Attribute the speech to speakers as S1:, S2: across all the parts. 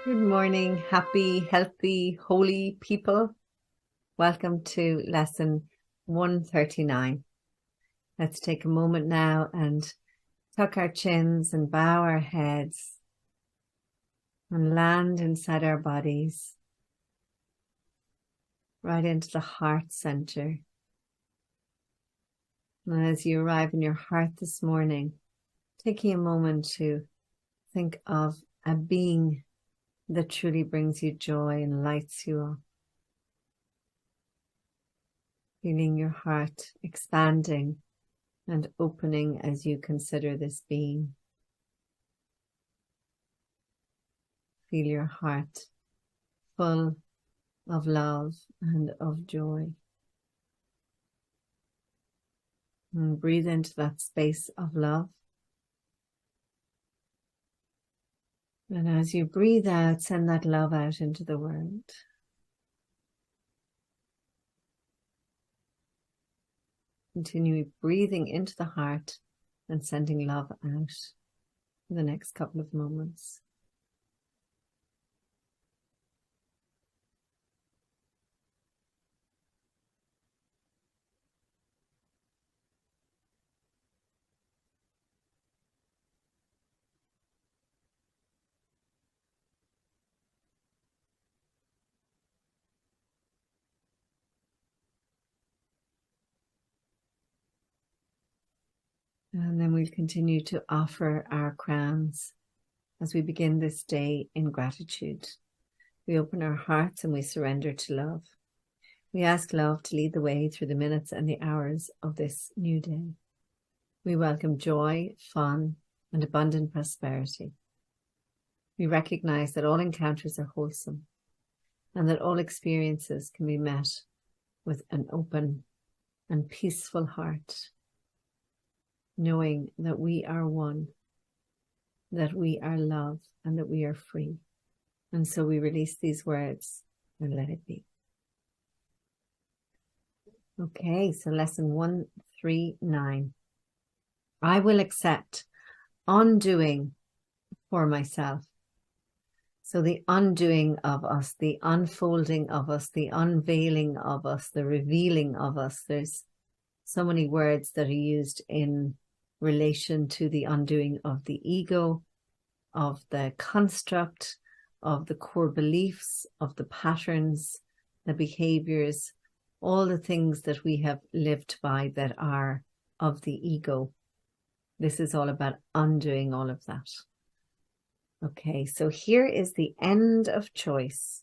S1: Good morning, happy, healthy, holy people. Welcome to lesson 139. Let's take a moment now and tuck our chins and bow our heads and land inside our bodies, right into the heart center. And as you arrive in your heart this morning, taking a moment to think of a being that truly brings you joy and lights you up. Feeling your heart expanding and opening as you consider this being. Feel your heart full of love and of joy. And breathe into that space of love. And as you breathe out, send that love out into the world. Continue breathing into the heart and sending love out for the next couple of moments. And then we'll continue to offer our crowns as we begin this day in gratitude. We open our hearts and we surrender to love. We ask love to lead the way through the minutes and the hours of this new day. We welcome joy, fun, and abundant prosperity. We recognize that all encounters are wholesome and that all experiences can be met with an open and peaceful heart, knowing that we are one, that we are love, and that we are free. And so we release these words and let it be. Okay, so lesson 139. I will accept undoing for myself. So the undoing of us, the unfolding of us, the unveiling of us, the revealing of us. There's so many words that are used in relation to the undoing of the ego, of the construct, of the core beliefs, of the patterns, the behaviors, all the things that we have lived by that are of the ego. This is all about undoing all of that. Okay, so here is the end of choice.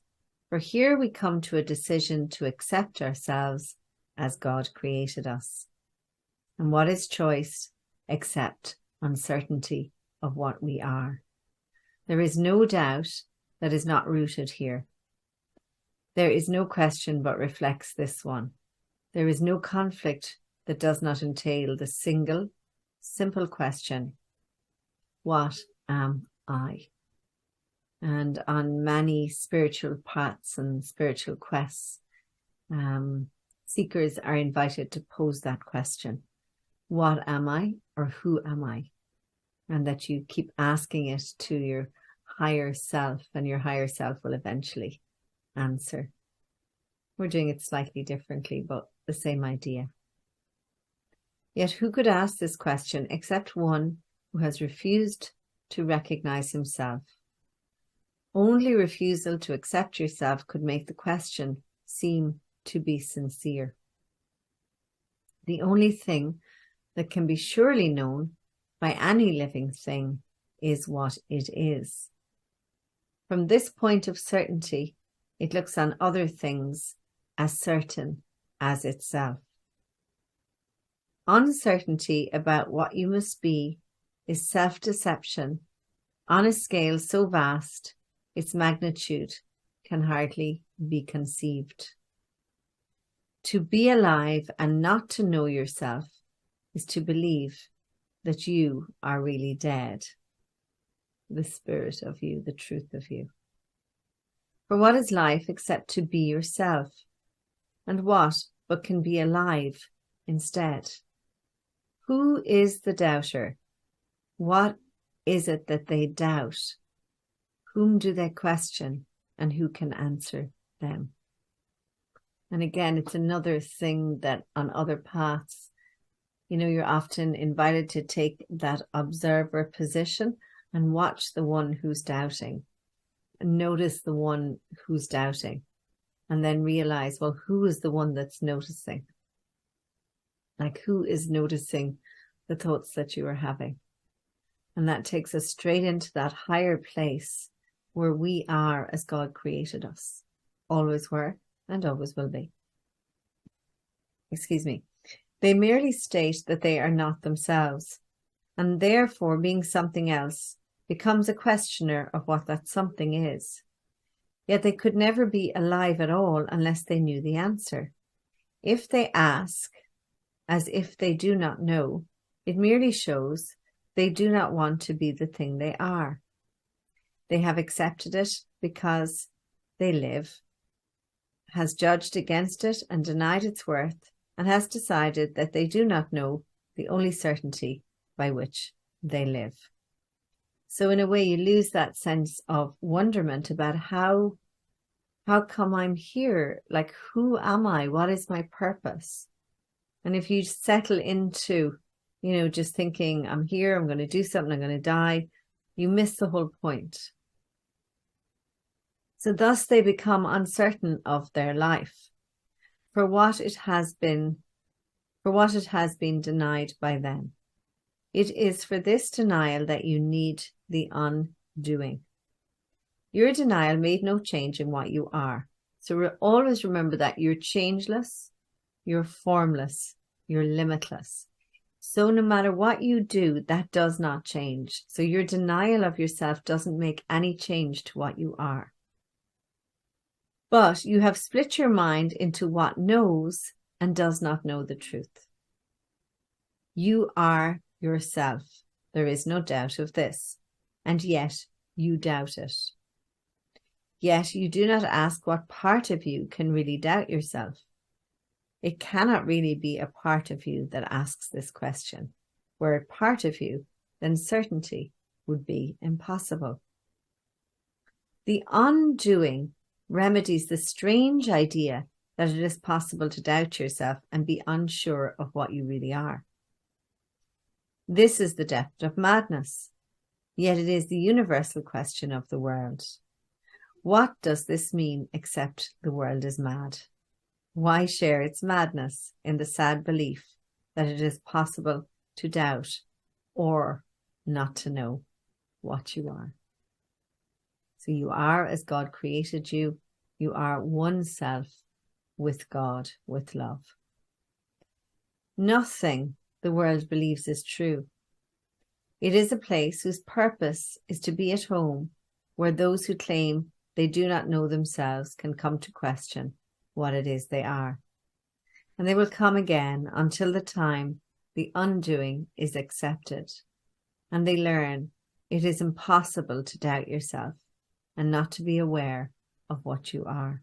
S1: For here we come to a decision to accept ourselves as God created us. And what is choice except uncertainty of what we are? There is no doubt that is not rooted here. There is no question but reflects this one. There is no conflict that does not entail the single, simple question, what am I? And on many spiritual paths and spiritual quests, seekers are invited to pose that question. What am I, or who am I? And that you keep asking it to your higher self, and your higher self will eventually answer. We're doing it slightly differently, but the same idea. Yet who could ask this question except one who has refused to recognize himself? Only refusal to accept yourself could make the question seem to be sincere. The only thing that can be surely known by any living thing is what it is. From this point of certainty, it looks on other things as certain as itself. Uncertainty about what you must be is self-deception on a scale so vast, its magnitude can hardly be conceived. To be alive and not to know yourself is to believe that you are really dead. The spirit of you, the truth of you. For what is life except to be yourself? And what but can be alive instead? Who is the doubter? What is it that they doubt? Whom do they question, and who can answer them? And again, it's another thing that on other paths, you're often invited to take that observer position and watch the one who's doubting. Notice the one who's doubting, and then realize, well, who is the one that's noticing? Like, who is noticing the thoughts that you are having? And that takes us straight into that higher place where we are as God created us, always were and always will be. Excuse me. They merely state that they are not themselves, and therefore being something else becomes a questioner of what that something is. Yet they could never be alive at all unless they knew the answer. If they ask as if they do not know, it merely shows they do not want to be the thing they are. They have accepted it because they live, has judged against it and denied its worth, and has decided that they do not know the only certainty by which they live. So in a way, you lose that sense of wonderment about how come I'm here? Like, who am I? What is my purpose? And if you settle into, just thinking, I'm here, I'm going to do something, I'm going to die, you miss the whole point. So thus they become uncertain of their life, for what it has been denied by them. It is for this denial that you need the undoing. Your denial made no change in what you are. So always remember that you're changeless, you're formless, you're limitless. So no matter what you do, that does not change. So your denial of yourself doesn't make any change to what you are. But you have split your mind into what knows and does not know the truth. You are yourself. There is no doubt of this. And yet you doubt it. Yet you do not ask what part of you can really doubt yourself. It cannot really be a part of you that asks this question. Were it part of you, then certainty would be impossible. The undoing remedies the strange idea that it is possible to doubt yourself and be unsure of what you really are. This is the depth of madness, yet it is the universal question of the world. What does this mean except the world is mad? Why share its madness in the sad belief that it is possible to doubt or not to know what you are? So you are as God created you. You are one self with God, with love. Nothing the world believes is true. It is a place whose purpose is to be at home, where those who claim they do not know themselves can come to question what it is they are. And they will come again until the time the undoing is accepted, and they learn it is impossible to doubt yourself and not to be aware of what you are.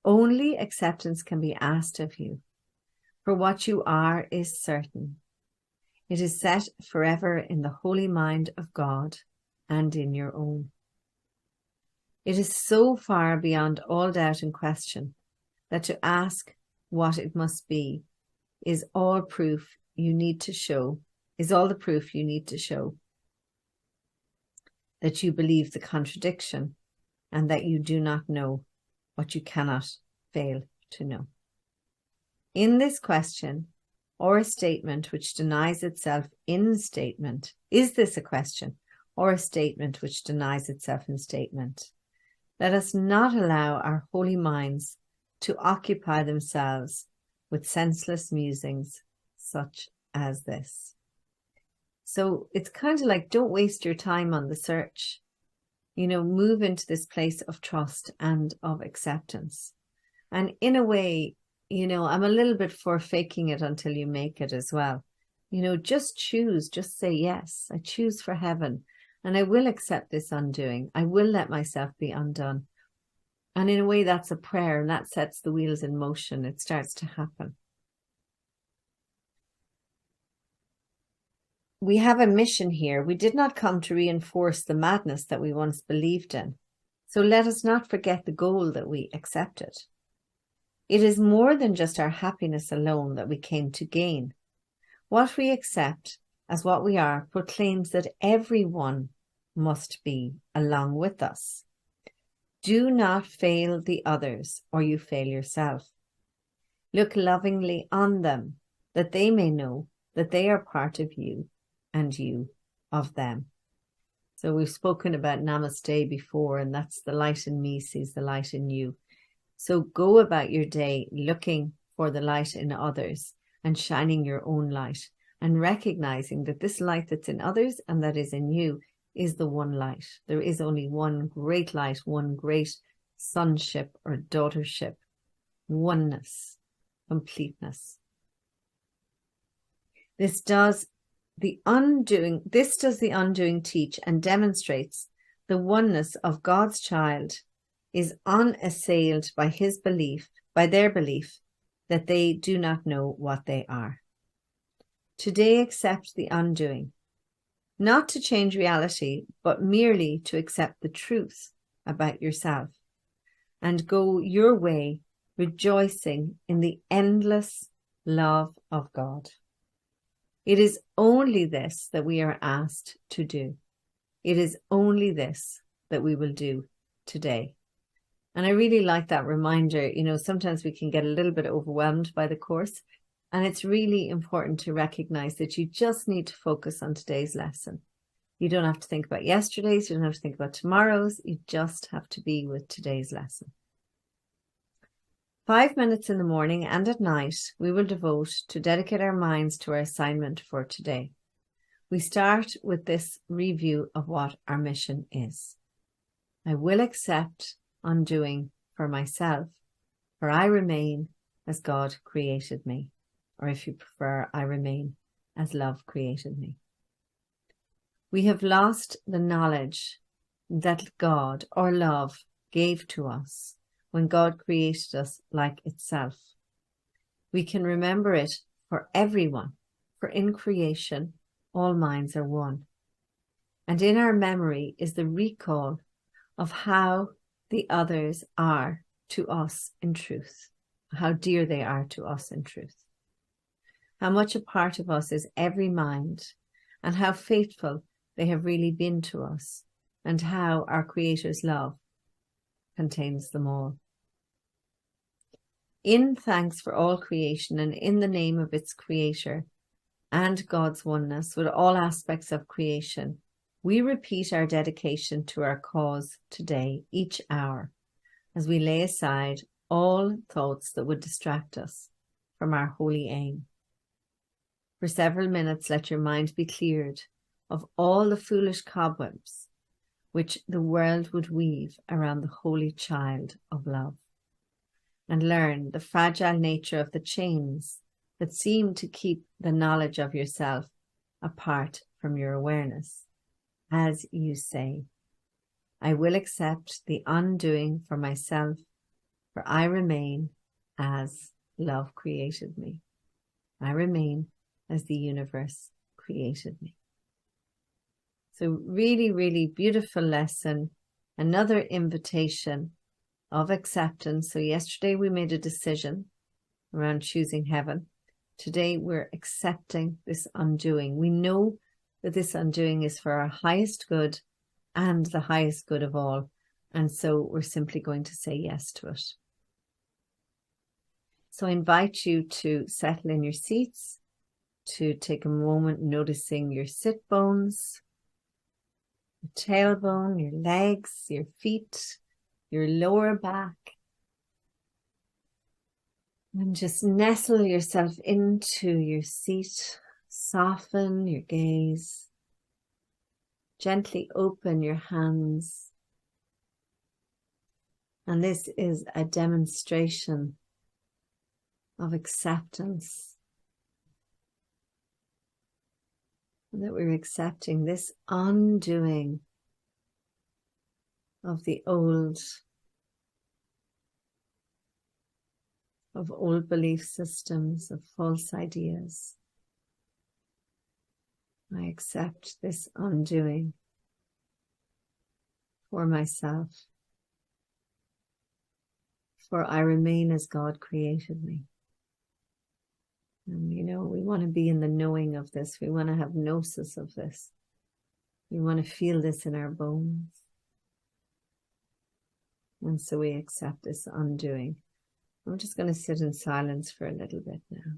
S1: Only acceptance can be asked of you, for what you are is certain. It is set forever in the holy mind of God and in your own. It is so far beyond all doubt and question that to ask what it must be is all the proof you need to show that you believe the contradiction and that you do not know what you cannot fail to know. In this question, or a statement which denies itself in statement, is this a question or a statement which denies itself in statement? Let us not allow our holy minds to occupy themselves with senseless musings such as this. So it's kind of like, don't waste your time on the search. Move into this place of trust and of acceptance. And in a way, I'm a little bit for faking it until you make it as well. Just choose, just say, yes, I choose for heaven. And I will accept this undoing. I will let myself be undone. And in a way, that's a prayer, and that sets the wheels in motion. It starts to happen. we have a mission here. We did not come to reinforce the madness that we once believed in. So let us not forget the goal that we accepted. It is more than just our happiness alone that we came to gain. What we accept as what we are proclaims that everyone must be along with us. Do not fail the others, or you fail yourself. Look lovingly on them, that they may know that they are part of you and you of them. So we've spoken about namaste before, and that's the light in me sees the light in you. So go about your day looking for the light in others and shining your own light and recognizing that this light that's in others and that is in you is the one light. There is only one great light, one great sonship or daughtership, oneness, completeness. This does the undoing teach and demonstrates the oneness of God's child is unassailed by their belief that they do not know what they are. Today accept the undoing, not to change reality, but merely to accept the truth about yourself and go your way, rejoicing in the endless love of God. It is only this that we are asked to do. It is only this that we will do today. And I really like that reminder. You know, sometimes we can get a little bit overwhelmed by the course, and it's really important to recognize that you just need to focus on today's lesson. You don't have to think about yesterday's, you don't have to think about tomorrow's, you just have to be with today's lesson. 5 minutes in the morning and at night, we will devote to dedicate our minds to our assignment for today. We start with this review of what our mission is. I will accept undoing for myself, for I remain as God created me. Or if you prefer, I remain as love created me. We have lost the knowledge that God or love gave to us when God created us like itself. We can remember it for everyone, for in creation, all minds are one. And in our memory is the recall of how the others are to us in truth, how dear they are to us in truth, how much a part of us is every mind, and how faithful they have really been to us, and how our Creator's love contains them all. In thanks for all creation and in the name of its Creator and God's oneness with all aspects of creation, we repeat our dedication to our cause today, each hour, as we lay aside all thoughts that would distract us from our holy aim. For several minutes, let your mind be cleared of all the foolish cobwebs which the world would weave around the holy child of love, and learn the fragile nature of the chains that seem to keep the knowledge of yourself apart from your awareness. As you say, I will accept the undoing for myself, for I remain as love created me. I remain as the universe created me. So really, really beautiful lesson. Another invitation of acceptance. So yesterday we made a decision around choosing heaven. Today we're accepting this undoing. We know that this undoing is for our highest good and the highest good of all. And so we're simply going to say yes to it. So I invite you to settle in your seats, to take a moment noticing your sit bones, your tailbone, your legs, your feet, your lower back. And just nestle yourself into your seat. Soften your gaze. Gently open your hands. And this is a demonstration of acceptance. That we're accepting this undoing of the old belief systems, of false ideas. I accept this undoing for myself, for I remain as God created me. And we want to be in the knowing of this. We want to have gnosis of this. We want to feel this in our bones. And so we accept this undoing. I'm just going to sit in silence for a little bit now.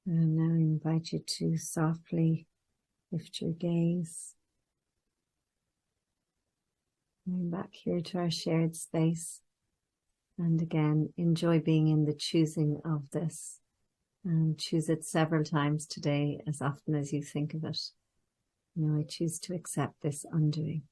S1: And now I invite you to softly lift your gaze. Going back here to our shared space. And again, enjoy being in the choosing of this. And choose it several times today, as often as you think of it. I choose to accept this undoing.